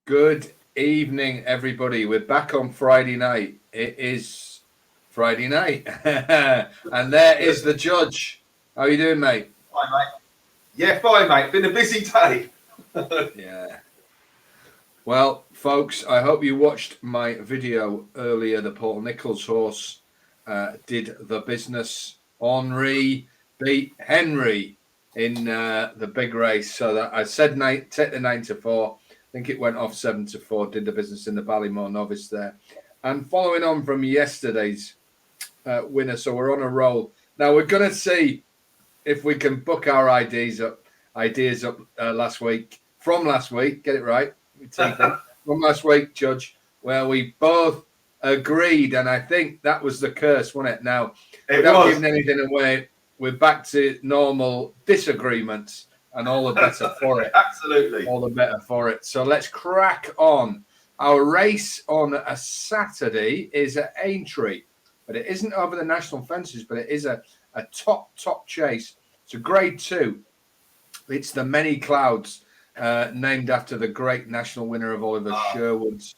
Good evening, everybody. We're back on Friday night. It is Friday night. And there is the judge. How are you doing, mate? Fine, mate. Yeah, fine, mate. Been a busy day. Yeah. Well, folks, I hope you watched my video earlier. The Paul Nicholls horse did the business. Aintree beat Henry in the big race. So that I said take the 9-4. I think it went off 7-4. Did the business in the Ballymore Novice there. And following on from yesterday's winner, so we're on a roll. Now we're going to see if we can book our ideas up last week. From last week, get it right. From last week, Judge, where we both agreed, and I think that was the curse, wasn't it? Now, without giving anything away, we're back to normal disagreements, and all the better for it. Absolutely. All the better for it. So let's crack on. Our race on a Saturday is at Aintree, but it isn't over the national fences, but it is a top chase. It's a grade 2. It's the Manyclouds, named after the great national winner of Oliver Sherwood's.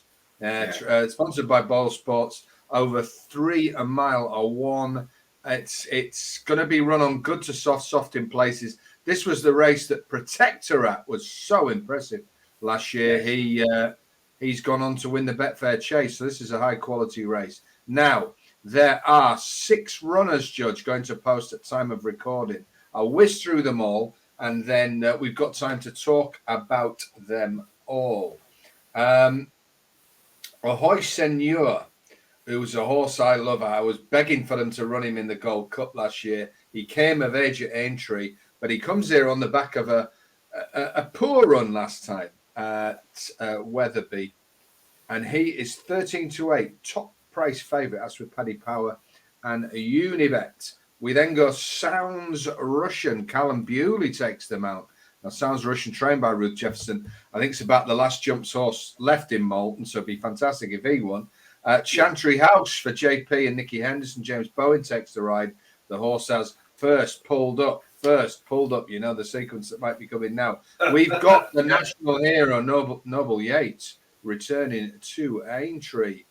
Sponsored by Ball Sports. Over 3 a mile or 1. It's going to be run on good to soft in places. This was the race that Protectorat was so impressive last year. Yes. He's gone on to win the Betfair Chase. So this is a high quality race. Now, there are 6 runners, Judge, going to post at time of recording. I'll whiz through them all, and then we've got time to talk about them all. Ahoy Senor, who's a horse I love. I was begging for them to run him in the Gold Cup last year. He came of age at Aintree, but he comes here on the back of a poor run last time at Wetherby, and he is 13-8, top price favourite. That's with Paddy Power and a Unibet. We then go Sounds Russian. Callum Bewley takes them out. Now, Sounds Russian, trained by Ruth Jefferson. I think it's about the last jumps horse left in Moulton, so it'd be fantastic if he won. Chantry House for JP and Nicky Henderson. James Bowen takes the ride. The horse has first pulled up. You know, the sequence that might be coming now. We've got the national hero, Noble Yates, returning to Aintree.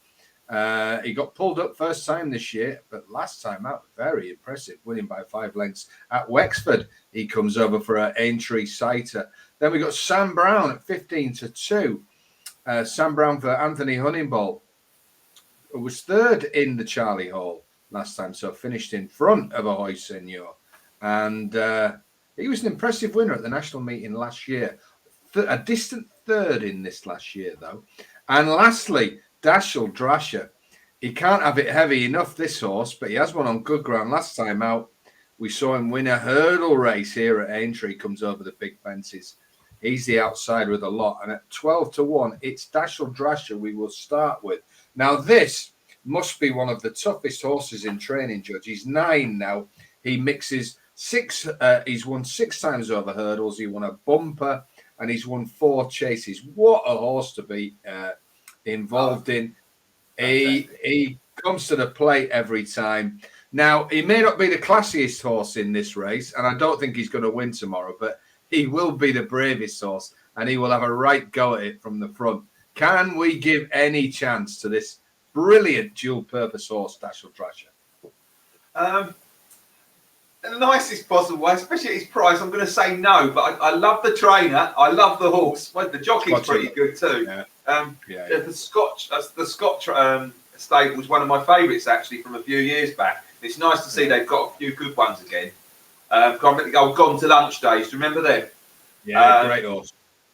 He got pulled up first time this year, but last time out, very impressive, winning by 5 lengths at Wexford. He comes over for an Aintree sighter. Then we got Sam Brown at 15-2. Sam Brown for Anthony Hunningball, who was 3rd in the Charlie Hall last time, so finished in front of Ahoy Senor. And he was an impressive winner at the national meeting last year. A distant 3rd in this last year, though. And lastly, Dashel Drasher. He can't have it heavy enough, this horse, but he has one on good ground. Last time out, we saw him win a hurdle race here at Aintree. Comes over the big fences. He's the outsider with a lot. And at 12-1, it's Dashel Drasher we will start with. Now, this must be one of the toughest horses in training, Judge. He's 9 now. He mixes 6. He's won 6 times over hurdles. He won a bumper, and he's won 4 chases. What a horse to be involved in. He comes to the plate every time. Now, he may not be the classiest horse in this race, and I don't think he's going to win tomorrow, but he will be the bravest horse, and he will have a right go at it from the front. Can we give any chance to this brilliant dual-purpose horse, Dashel Drasher? In the nicest possible way, especially at his price, I'm going to say no, but I love the trainer. I love the horse. Well, the jockey's pretty good too. The Scotch stable's one of my favourites, actually, from a few years back. It's nice to see they've got a few good ones again. Gone to Lunch Days. Do you remember them? Yeah, great horse.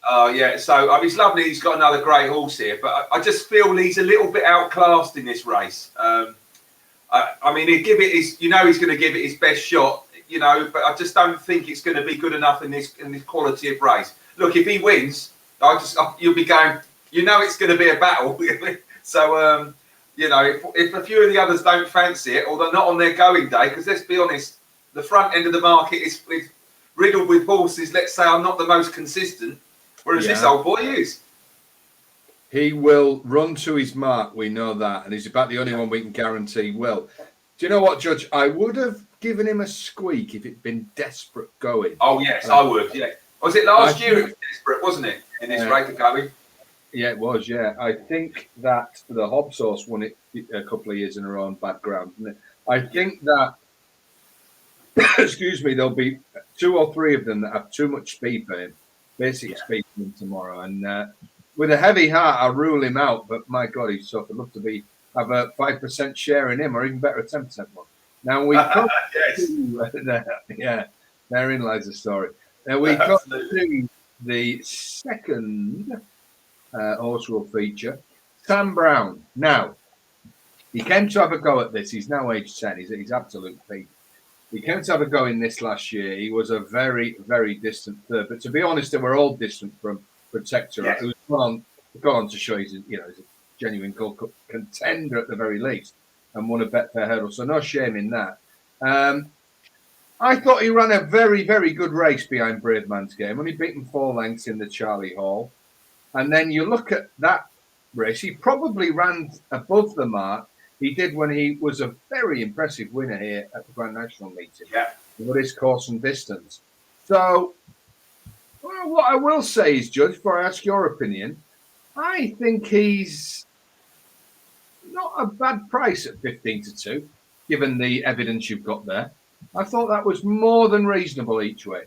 Oh, yeah. So, it's lovely he's got another great horse here, but I just feel he's a little bit outclassed in this race. He'd give it his, he's going to give it his best shot, but I just don't think it's going to be good enough in this quality of race. Look, if he wins, you'll be going, it's going to be a battle. So, if a few of the others don't fancy it, or they're not on their going day, because let's be honest, the front end of the market is riddled with horses, let's say, are not the most consistent, whereas this old boy is. He will run to his mark, we know that, and he's about the only one we can guarantee will. Do you know what, Judge? I would have given him a squeak if it'd been desperate going. Oh, yes, I would, yeah. Was it last year it was desperate, wasn't it, in this rate of going? Yeah, it was. Yeah, I think that the Hobbs horse won it a couple of years in a row on bad ground. Didn't it? I Yeah. think that, excuse me, there'll be 2 or 3 of them that have too much speed for him, basic speed for him tomorrow. And with a heavy heart, I'll rule him out. But my God, he's tough. I'd love to have a 5% share in him, or even better, a 10% one. Now we come Yes. to, yeah, therein lies the story. Now we come to the second horse will feature, Sam Brown. Now, he came to have a go at this. He's now age 10. He's at his absolute peak. He came to have a go in this last year. He was a very, very distant third. But to be honest, they were all distant from Protector, Yes. who's gone on to show he's a genuine Gold Cup contender at the very least and won a Betfair hurdle. So no shame in that. I thought he ran a very, very good race behind Brave Man's Game. Only beaten 4 lengths in the Charlie Hall. And then you look at that race, he probably ran above the mark he did when he was a very impressive winner here at the Grand National meeting. Yeah. With his course and distance. So, well, what I will say is, Judge, before I ask your opinion, I think he's not a bad price at 15-2, given the evidence you've got there. I thought that was more than reasonable each way.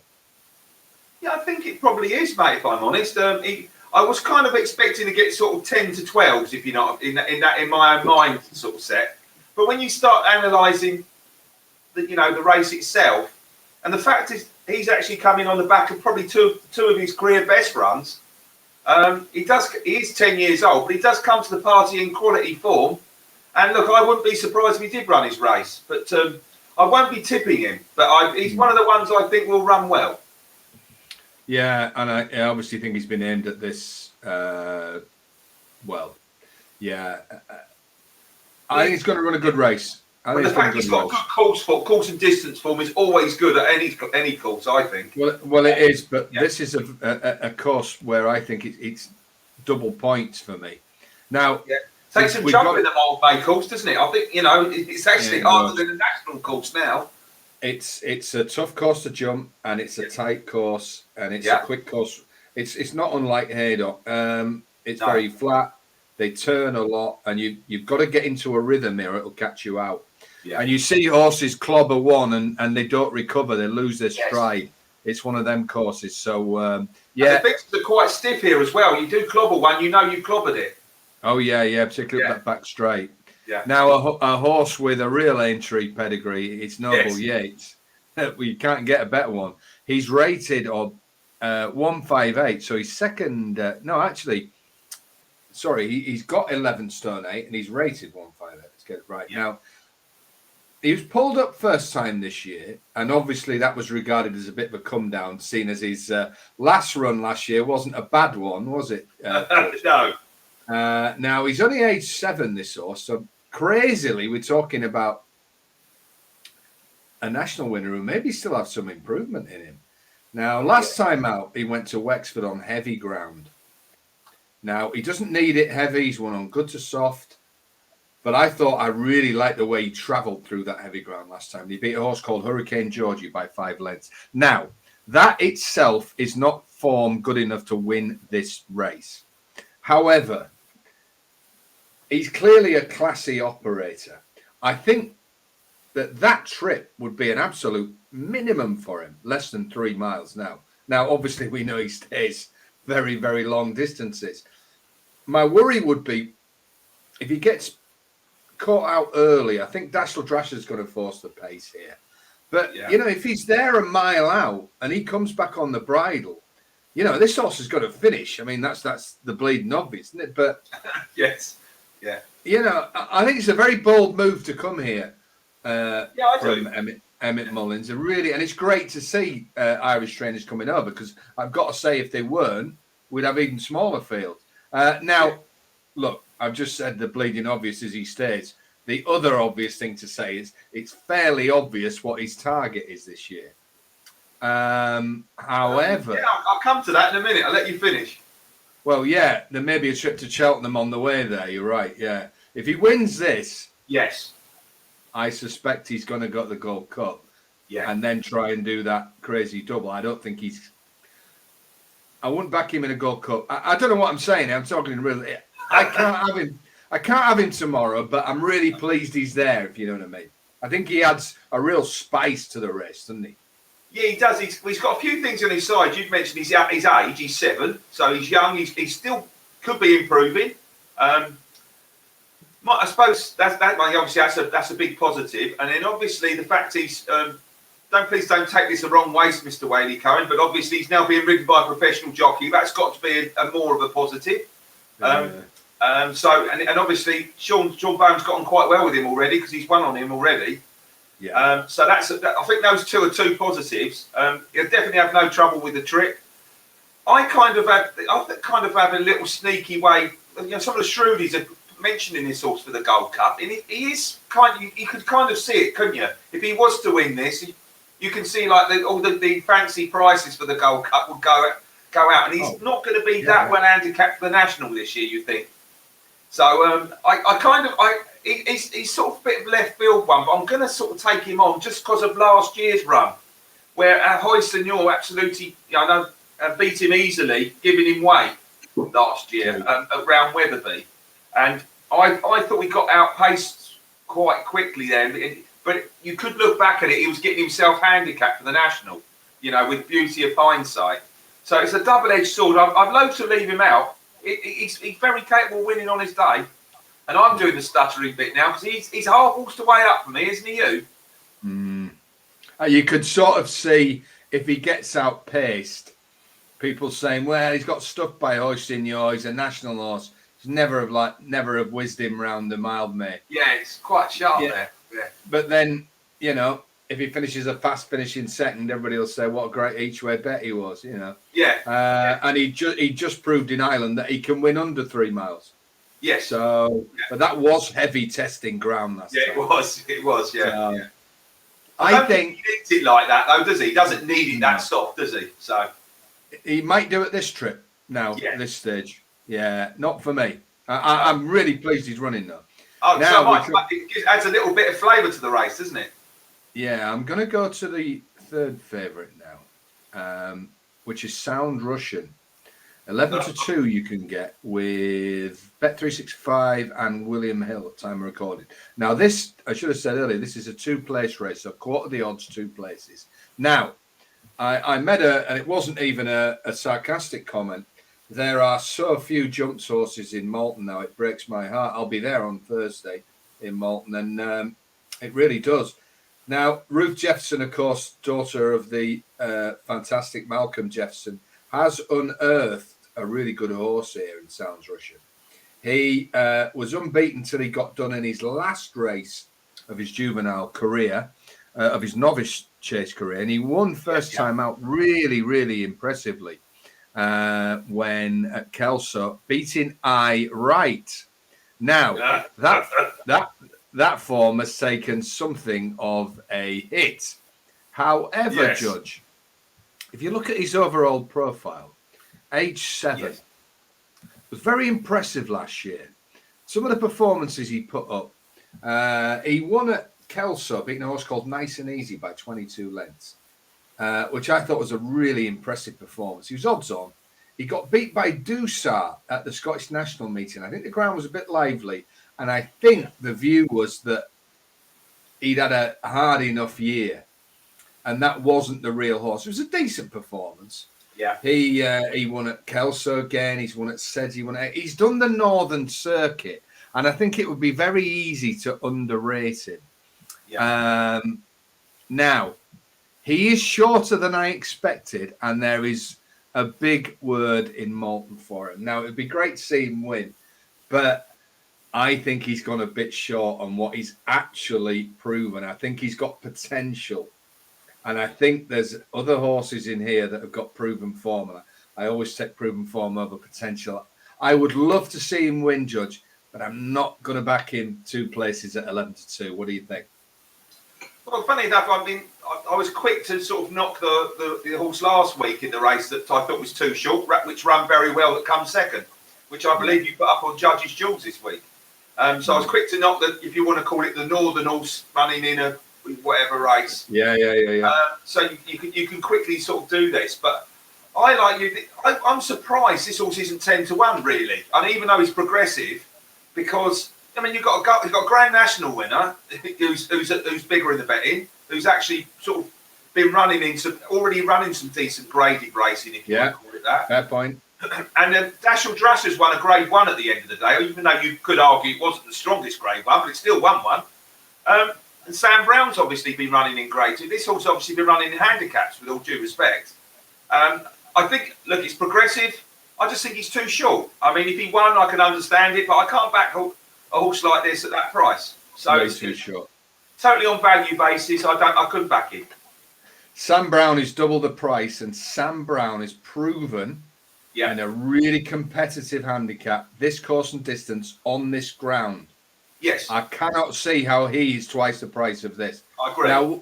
Yeah, I think it probably is, mate. If I'm honest, I was kind of expecting to get sort of 10 to 12s, if you're not in my own mind sort of set. But when you start analysing the race itself, and the fact is he's actually coming on the back of probably two of his career best runs. He is 10 years old, but he does come to the party in quality form. And look, I wouldn't be surprised if he did run his race, but I won't be tipping him. But he's one of the ones I think will run well. Yeah, and I obviously think he's been aimed at this. Yeah, I think he's going to run a good race. But the fact he's got good course and distance form is always good at any course, I think. Well, it is, but this is a course where I think it's double points for me. Now, takes some jump in the Mold Bay course, doesn't it? I think it's actually harder than the national course now. It's a tough course to jump, and it's a tight course, and it's a quick course. It's not unlike Haydock. It's very flat. They turn a lot, and you've got to get into a rhythm here. It'll catch you out. Yeah. And you see horses clobber one, and they don't recover. They lose their stride. Yes. It's one of them courses. So and the fixes are quite stiff here as well. You do clobber one, you clobbered it. Oh yeah, particularly that back straight. Yeah. Now a horse with a real Aintree pedigree, it's Noble Yates. We can't get a better one. He's rated on 158, so he's second. He's got 11 stone 8, and he's rated 158. Let's get it right now. He was pulled up first time this year, and obviously that was regarded as a bit of a come down, seeing as his last run last year wasn't a bad one, was it? No. Now he's only age 7, this horse, so crazily we're talking about a national winner who maybe still have some improvement in him. Now, last time out, he went to Wexford on heavy ground. Now, he doesn't need it heavy. He's won on good to soft. But I thought I really liked the way he travelled through that heavy ground last time. He beat a horse called Hurricane Georgie by 5 lengths. Now, that itself is not form good enough to win this race. However, he's clearly a classy operator. I think that trip would be an absolute minimum for him, less than 3 miles now. Now, obviously, we know he stays very, very long distances. My worry would be if he gets caught out early. I think Dashiell Drasher's going to force the pace here. But, if he's there a mile out and he comes back on the bridle, this horse has got to finish. I mean, that's the bleeding obvious, isn't it? But yes. Yeah. I think it's a very bold move to come here. I from Emmett Mullins, and it's great to see Irish trainers coming over, because I've got to say, if they weren't, we'd have even smaller fields. Look, I've just said the bleeding obvious as he stays. The other obvious thing to say is it's fairly obvious what his target is this year. However, I'll come to that in a minute. I'll let you finish. Well, there may be a trip to Cheltenham on the way there. You're right. Yeah, if he wins this, yes. I suspect he's going to go to the Gold Cup and then try and do that crazy double. I don't think he's... I wouldn't back him in a Gold Cup. I don't know what I'm saying. I'm talking really. I can't have him. I can't have him tomorrow, but I'm really pleased he's there. If you know what I mean. I think he adds a real spice to the race, doesn't he? Yeah, he does. He's got a few things on his side. You've mentioned his age. He's 7, so he's young. He still could be improving. I suppose obviously that's a big positive. And then obviously the fact he's please don't take this the wrong way, Mr. Whaley Cohen, but obviously he's now being ridden by a professional jockey. That's got to be a more of a positive. So obviously Sean Bone's got on quite well with him already because he's won on him already. Yeah. So I think those two are 2 positives. He'll definitely have no trouble with the trip. I kind of have a little sneaky way. Some of the Shrewdies are mentioning this horse for the Gold Cup, and he is you could kind of see it, couldn't you? If he was to win this, you can see like all the fancy prices for the Gold Cup would go out, and he's not going to be that well handicapped for the National this year, you think? So he's sort of a bit of left field one, but I'm going to sort of take him on just because of last year's run, where Ahoy Senor absolutely, beat him easily, giving him weight last year around Wetherby, and I thought he got outpaced quite quickly then. But you could look back at it; he was getting himself handicapped for the National, with beauty of hindsight. So it's a double-edged sword. I'd loathe to leave him out. He's very capable of winning on his day. And I'm doing the stuttering bit now because he's half horse to way up for me, isn't he, you? You could sort of see if he gets outpaced, people saying, well, he's got stuck by Ahoy Senor, he's a national horse. He's never have whizzed him round the mildmay. Yeah, it's quite sharp there. Yeah. But then, if he finishes a fast finishing second, everybody will say what a great each way bet he was, Yeah. And he just proved in Ireland that he can win under 3 miles. Yes. So, but that was heavy testing ground last time. It was, yeah. So, I think he needs it like that, though, does he? He doesn't need it that soft, does he? So he might do it this trip now, at this stage. Yeah, not for me. I'm really pleased he's running though. Oh, now it adds a little bit of flavour to the race, doesn't it? Yeah, I'm going to go to the third favourite now, which is Sound Russian. 11-2 you can get with Bet365 and William Hill at time of recording. Now this, I should have said earlier, this is a 2-place race, so quarter the odds, 2 places. Now, I made and it wasn't even a sarcastic comment, there are so few jumps horses in Malton now, it breaks my heart. I'll be there on Thursday in Malton, and it really does. Now, Ruth Jefferson, of course, daughter of the fantastic Malcolm Jefferson, has unearthed a really good horse here in Sounds Russian. He was unbeaten till he got done in his last race of his juvenile career, of his novice chase career, and he won first time out really, really impressively when at Kelso, beating I Right. Now, that form has taken something of a hit. However, Judge, if you look at his overall profile, age 7, was very impressive last year. Some of the performances he put up, he won at Kelso, beating a horse called Nice and Easy by 22 lengths, which I thought was a really impressive performance. He was odds on. He got beat by Dusart at the Scottish National meeting. I think the ground was a bit lively, and I think the view was that he'd had a hard enough year, and that wasn't the real horse. It was a decent performance. Yeah. He won at Kelso again. He's won at Seds. He's done the Northern Circuit, and I think it would be very easy to underrate him. Yeah. Now, he is shorter than I expected, and there is a big word in Malton for him. Now, it'd be great to see him win, but I think he's gone a bit short on what he's actually proven. I think he's got potential. And I think there's other horses in here that have got proven form. And I always take proven form over potential. I would love to see him win, Judge, but I'm not going to back him 2 places at 11-2. What do you think? Well, funny enough, I mean, I was quick to sort of knock the horse last week in the race that I thought was too short, which ran very well, that comes second, which I believe you put up on Judge's Jewels this week. So I was quick to knock if you want to call it the Northern horse running in a whatever race. Yeah. So you can quickly sort of do this, but I like you. I'm surprised this horse isn't 10-1 really, and even though he's progressive, because I mean you've got a Grand National winner who's bigger in the betting, who's actually sort of been already running some decent graded racing, if you want to call it that. Fair point. And Dashel Drusser's won a Grade 1 at the end of the day, even though you could argue it wasn't the strongest Grade 1, but it still won one. And Sam Brown's obviously been running in Grade 2. This horse obviously been running in handicaps, with all due respect. I think, look, it's progressive. I just think he's too short. I mean, if he won, I can understand it, but I can't back a horse like this at that price. So it's too short. Totally on value basis. I couldn't back it. Sam Brown is double the price, and Sam Brown is proven in a really competitive handicap, this course and distance on this ground. Yes. I cannot see how he is twice the price of this. I agree. Now,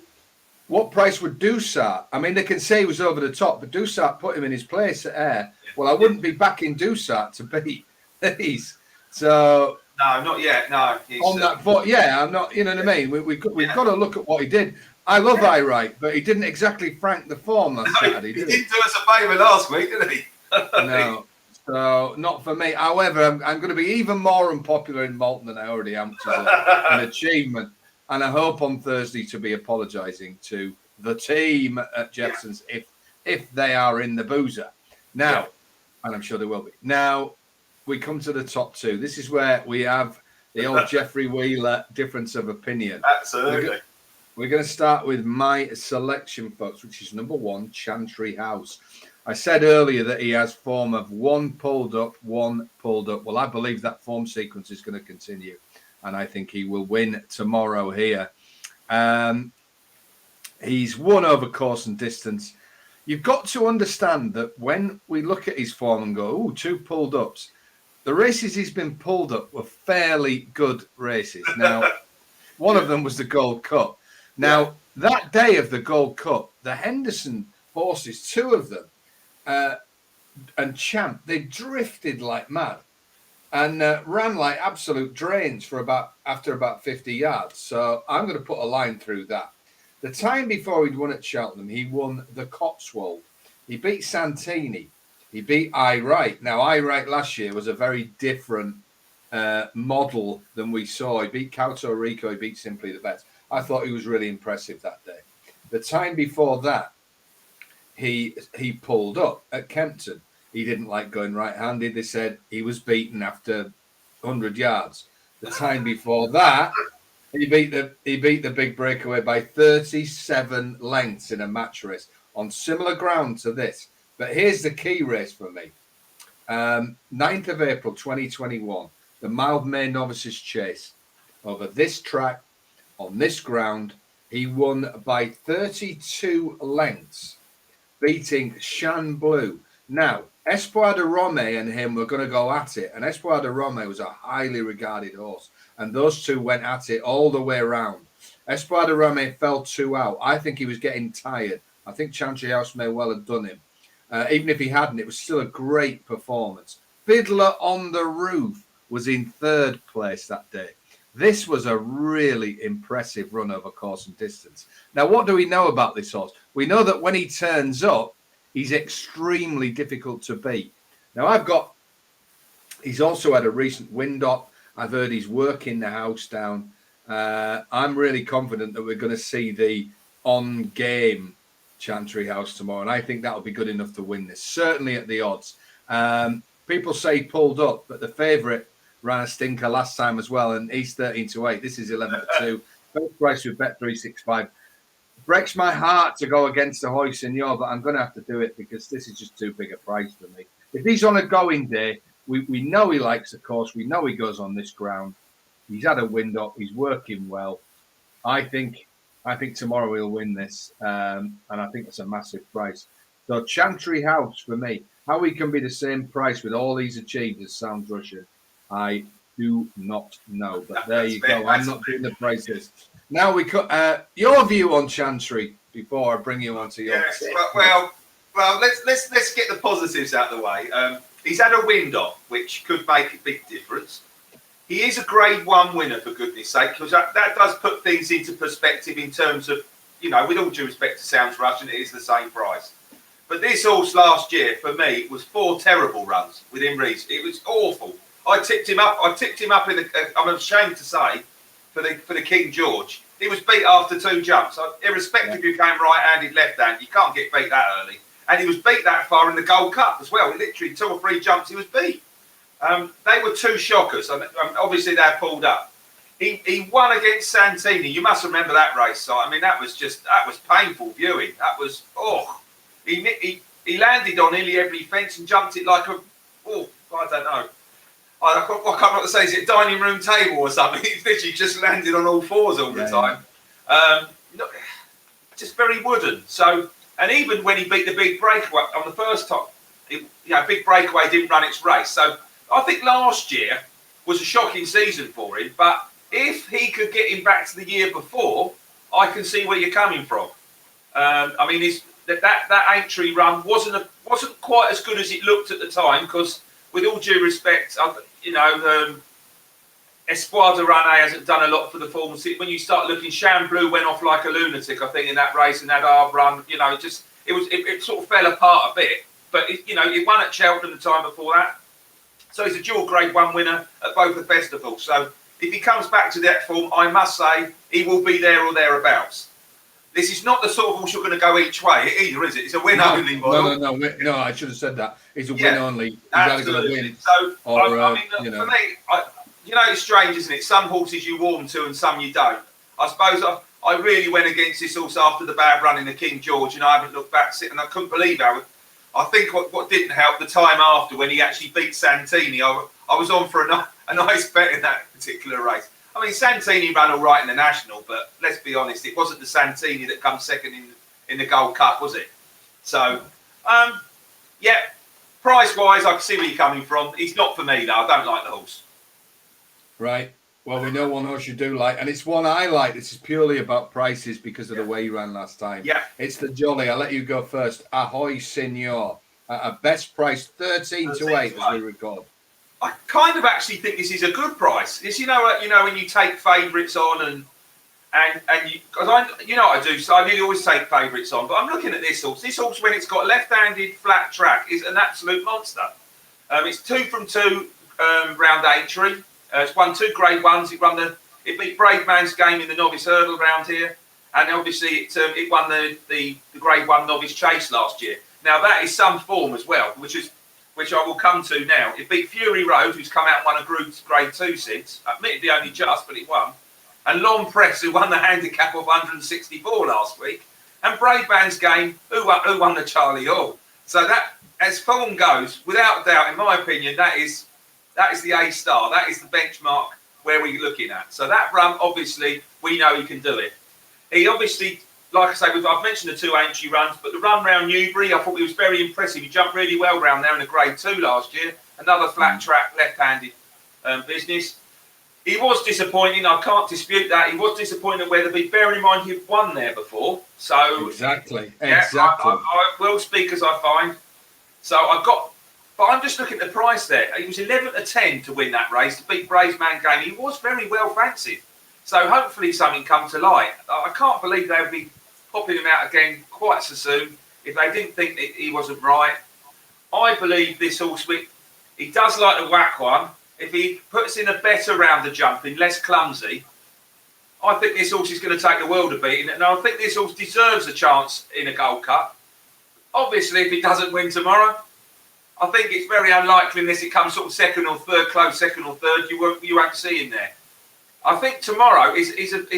what price would Dusart? I mean, they can say he was over the top, but Dusart put him in his place at Ayr. Well, I wouldn't be backing Dusart to beat these. So no, not yet. No, on that, but I'm not. You know what I mean? We've got to look at what he did. I love Aintree, but he didn't exactly frank the form last Saturday, did he? He didn't do us a favour last week, did he? No. So not for me. However, I'm going to be even more unpopular in Malton than I already am, which is an achievement. And I hope on Thursday to be apologising to the team at Jefferson's if they are in the boozer. Now, and I'm sure they will be. Now, we come to the top two. This is where we have the old Jeffrey Wheeler difference of opinion. Absolutely. We're going to start with my selection, folks, which is number 1, Chantry House. I said earlier that he has form of 1 pulled up, 1 pulled up. Well, I believe that form sequence is going to continue, and I think he will win tomorrow here. He's won over course and distance. You've got to understand that when we look at his form and go, 2 pulled ups, the races he's been pulled up were fairly good races. Now, one of them was the Gold Cup. Now, that day of the Gold Cup, the Henderson horses, 2 of them, and Champ, they drifted like mad and ran like absolute drains after about 50 yards. So I'm going to put a line through that. The time before he'd won at Cheltenham, he won the Cotswold. He beat Santini. He beat Aintree. Now, Aintree last year was a very different model than we saw. He beat Cauto Rico. He beat Simply the Best. I thought he was really impressive that day. The time before that, he pulled up at Kempton. He didn't like going right-handed. They said he was beaten after 100 yards. The time before that, he beat the big breakaway by 37 lengths in a match race on similar ground to this. But here's the key race for me. 9th of April 2021, the Mildmay Novices Chase. Over this track, on this ground, he won by 32 lengths, beating Shan Blue. Now, Espoir de Rome and him were going to go at it, and Espoir de Rome was a highly regarded horse, and those two went at it all the way around. Espoir de Rome fell 2 out. I think he was getting tired. I think Chantry House may well have done him. Even if he hadn't, it was still a great performance. Fiddler on the Roof was in 3rd place that day. This was a really impressive run over course and distance. Now, what do we know about this horse? We know that when he turns up, he's extremely difficult to beat. Now, he's also had a recent wind up. I've heard he's working the house down. I'm really confident that we're going to see the on-game Chantry House tomorrow, and I think that'll be good enough to win this, certainly at the odds. People say pulled up, but the favourite ran a stinker last time as well, and he's 13-8. This is 11-2. First price with Bet365. Breaks my heart to go against the Hoy Senor, but I'm going to have to do it because this is just too big a price for me. If he's on a going day, we know he likes the course. We know he goes on this ground. He's had a wind up. He's working well. I think tomorrow he'll win this, and I think it's a massive price. So Chantry House for me. How he can be the same price with all he's achieved as Sounds Russian, I do not know. But there you go. I'm not doing the prices. Now we cut your view on Chantry before I bring you on to your. Yes, well, let's get the positives out of the way. He's had a wind up, which could make a big difference. He is a Grade 1 winner, for goodness sake, because that does put things into perspective in terms of, with all due respect to Sounds Russian, it is the same price. But this horse last year, for me, was 4 terrible runs within reason. It was awful. I tipped him up in the. I'm ashamed to say, for the King George. He was beat after 2 jumps. Irrespective if you came right-handed, left-handed, you can't get beat that early. And he was beat that far in the Gold Cup as well. Literally 2 or 3 jumps, he was beat. They were 2 shockers. Obviously, they're pulled up. He won against Santini. You must remember that race. So, I mean, that was painful viewing. That was, he landed on nearly every fence and jumped it like I don't know. I can't remember what to say. Is it a dining room table or something? He literally just landed on all 4s all the time. Just very wooden. So, and even when he beat the big breakaway on the first time, big breakaway didn't run its race. So I think last year was a shocking season for him. But if he could get him back to the year before, I can see where you're coming from. I mean, that Aintree run wasn't quite as good as it looked at the time because, with all due respect, Espoir de Rane hasn't done a lot for the form. When you start looking, Chamblou went off like a lunatic, I think, in that race and that hard run. It sort of fell apart a bit. But he won at Cheltenham the time before that, so he's a dual Grade 1 winner at both the festivals. So if he comes back to that form, I must say he will be there or thereabouts. This is not the sort of horse you're going to go each way either, is it? It's a win only model. No, I should have said that. It's a win only. He's either going to win. So, for me, it's strange, isn't it? Some horses you warm to and some you don't. I suppose I really went against this horse after the bad run in the King George, and I haven't looked back and I couldn't believe how. I think what didn't help the time after when he actually beat Santini, I was on for a nice bet in that particular race. I mean, Santini ran all right in the National, but let's be honest, it wasn't the Santini that comes second in the Gold Cup, was it? So, price-wise, I can see where you're coming from. He's not for me, though. I don't like the horse. Right. Well, we know one horse you do like, and it's one I like. This is purely about prices because of the way he ran last time. Yeah. It's the Jolly. I'll let you go first. Ahoy, Senor. At a best price, 13 to 8, as we record. I kind of actually think this is a good price. It's when you take favourites on and you, because I do, so I nearly always take favourites on. But I'm looking at this horse. This horse, when it's got left-handed flat track, is an absolute monster. It's 2 from 2 round Aintree. It's won 2 Grade 1s. It beat Brave Man's Game in the novice hurdle round here, and obviously it won the Grade 1 novice chase last year. Now that is some form as well, which I will come to now. It beat Fury Road, who's come out and won a Grade 2 since, admittedly only just, but it won. And Long Press, who won the handicap of 164 last week, and Brave Man's Game, who won the Charlie Hall. So that, as form goes, without doubt, in my opinion, that is the A star. That is the benchmark where we're looking at. So that run, obviously, we know he can do it. He obviously, like I say, I've mentioned the 2 Aintree runs, but the run round Newbury, I thought he was very impressive. He jumped really well round there in a Grade 2 last year. Another flat track, left-handed business. He was disappointing. I can't dispute that. He was disappointing where Weatherby. Bearing in mind he'd won there before. So exactly. I will speak as I find. So but I'm just looking at the price there. He was 11 to 10 to win that race, to beat Brave Man Game. He was very well fancied. So hopefully something comes to light. I can't believe they would be popping him out again quite so soon if they didn't think that he wasn't right. I believe this horse, he does like the whack one. If he puts in a better round of jumping, less clumsy, I think this horse is going to take the world of beating. And I think this horse deserves a chance in a Gold Cup. Obviously, if he doesn't win tomorrow, I think it's very unlikely unless it comes sort of second or third, close second or third, you won't see him there. I think tomorrow is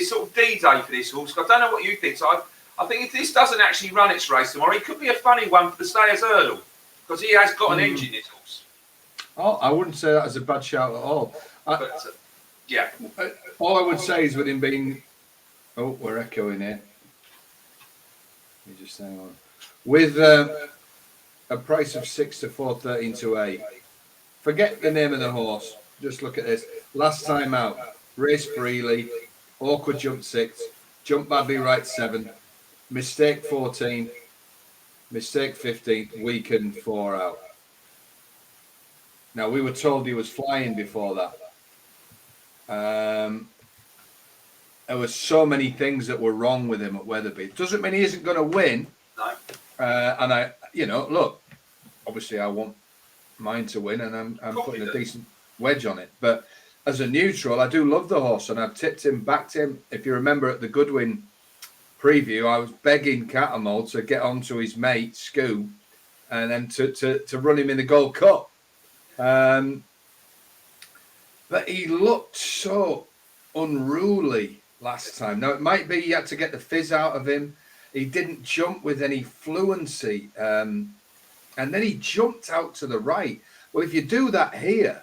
sort of D-Day for this horse. I don't know what you think. So I think if this doesn't actually run its race tomorrow, it could be a funny one for the Stayers Hurdle because he has got an engine, this horse. Oh, I wouldn't say that as a bad shout at all. All I would say is with him being... Oh, we're echoing here. Let me just hang on. With a price of 6 to 4, 13 to 8. Forget the name of the horse. Just look at this. Last time out, race freely, awkward jump 6, jump badly right 7, mistake 14, mistake 15, weakened 4 out. Now, we were told he was flying before that. There were so many things that were wrong with him at Weatherby. It doesn't mean he isn't going to win. No. And I, look, obviously I want mine to win, and I'm putting a decent wedge on it. But as a neutral, I do love the horse, and I've tipped him, backed him. If you remember at the Goodwin preview, I was begging Catamol to get onto his mate Scoo, and then to run him in the Gold Cup. But he looked so unruly last time. Now, it might be he had to get the fizz out of him. He didn't jump with any fluency. And then he jumped out to the right. Well, if you do that here,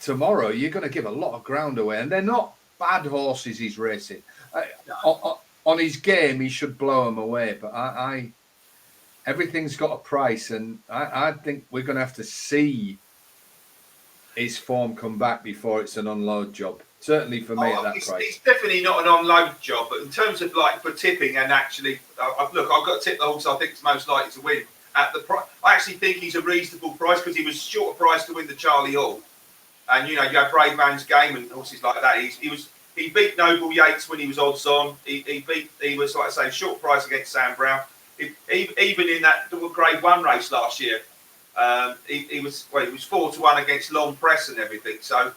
tomorrow, you're going to give a lot of ground away. And they're not bad horses he's racing. On his game, he should blow them away. But everything's got a price. And I think we're going to have to see his form come back before it's an unload job. Certainly for me at that price. It's definitely not an unload job, but in terms of like for tipping and actually, I've got to tip the horse I think is most likely to win at the price. I actually think he's a reasonable price because he was short of price to win the Charlie Hall, and you have Brave Man's Game and horses like that. He beat Noble Yates when he was odds on. He was like I say short price against Sam Brown. Even in that Grade 1 race last year. He was 4-1 against Long Press and everything. So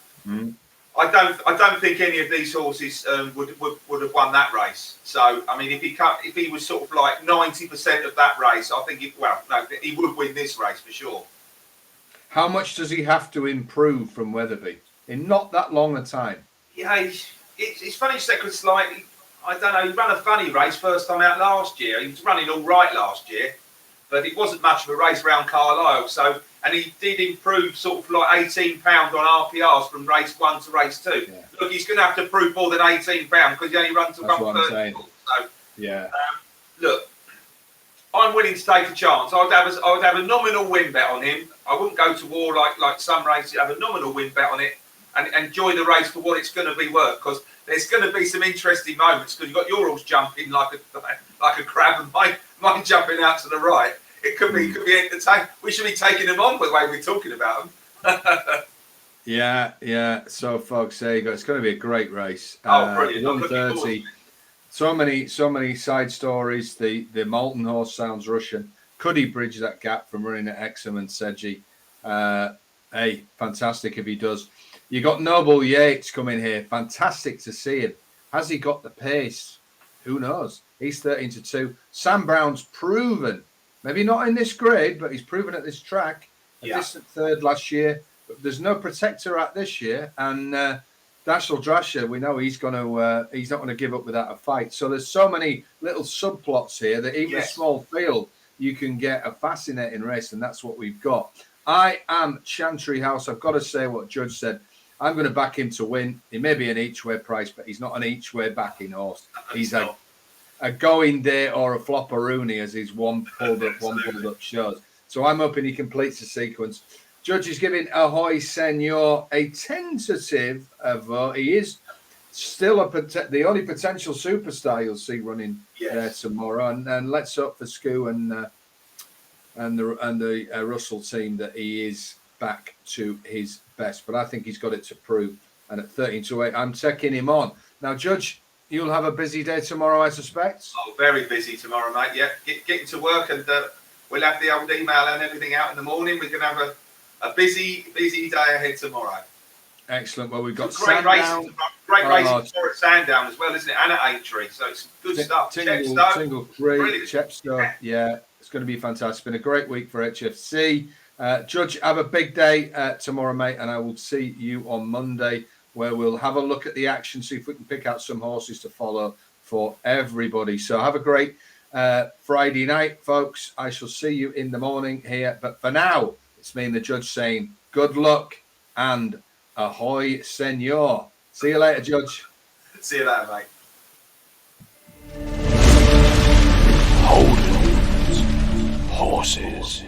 I don't think any of these horses would have won that race. So I mean, if he was sort of like 90% of that race, I think he would win this race for sure. How much does he have to improve from Weatherby in not that long a time? Yeah, it's funny because like I don't know, he ran a funny race first time out last year. He was running all right last year. But it wasn't much of a race around Carlisle. And he did improve sort of like £18 on RPRs from race 1 to race 2. Yeah. Look, he's going to have to prove more than £18 because he only runs to 130. So, yeah. Look, I'm willing to take a chance. I would have a nominal win bet on him. I wouldn't go to war like some races. I'd have a nominal win bet on it and enjoy the race for what it's going to be worth. Because there's going to be some interesting moments because you've got your horse jumping like a crab and mine jumping out to the right. It could be entertaining. We should be taking them on with the way we're talking about them. Yeah. So, folks, there you go. It's going to be a great race. Brilliant! 130. So many side stories. The Molten horse sounds Russian. Could he bridge that gap from running at Exham and Sedgy? Hey, fantastic if he does. You got Noble Yates coming here. Fantastic to see him. Has he got the pace? Who knows? He's 13-2. Sam Brown's proven, maybe not in this grade, but he's proven at this track. A distant third last year. But there's no protector at this year. And Dashel Drasher, we know he's not going to give up without a fight. So there's so many little subplots here that even a small field, you can get a fascinating race. And that's what we've got. I am Chantry House. I've got to say what Judge said. I'm going to back him to win. He may be an each-way price, but he's not an each-way backing horse. He's a going day or a flopperoonie, as his one pulled up shows. So I'm hoping he completes the sequence. Judge is giving Ahoy Senor a tentative vote. He is still the only potential superstar you'll see running there tomorrow. And let's hope for Scoo and the Russell team that he is back to his best. But I think he's got it to prove. And at 13-8, I'm taking him on. Now, Judge, you'll have a busy day tomorrow, I suspect. Oh, very busy tomorrow, mate. Yeah, getting to work, and we'll have the old email and everything out in the morning. We can have a busy day ahead tomorrow. Excellent. Well, we've got great races at Sandown as well, isn't it? And at Aintree, so it's good stuff. Tingle Creek, Chepstow. Yeah, it's going to be fantastic. It's been a great week for HFC. Judge, have a big day tomorrow, mate, and I will see you on Monday, where we'll have a look at the action, see if we can pick out some horses to follow for everybody. So have a great Friday night, folks. I shall see you in the morning here. But for now, it's me and the Judge saying good luck and ahoy, senor. See you later, Judge. See you later, mate. Holdings, horses.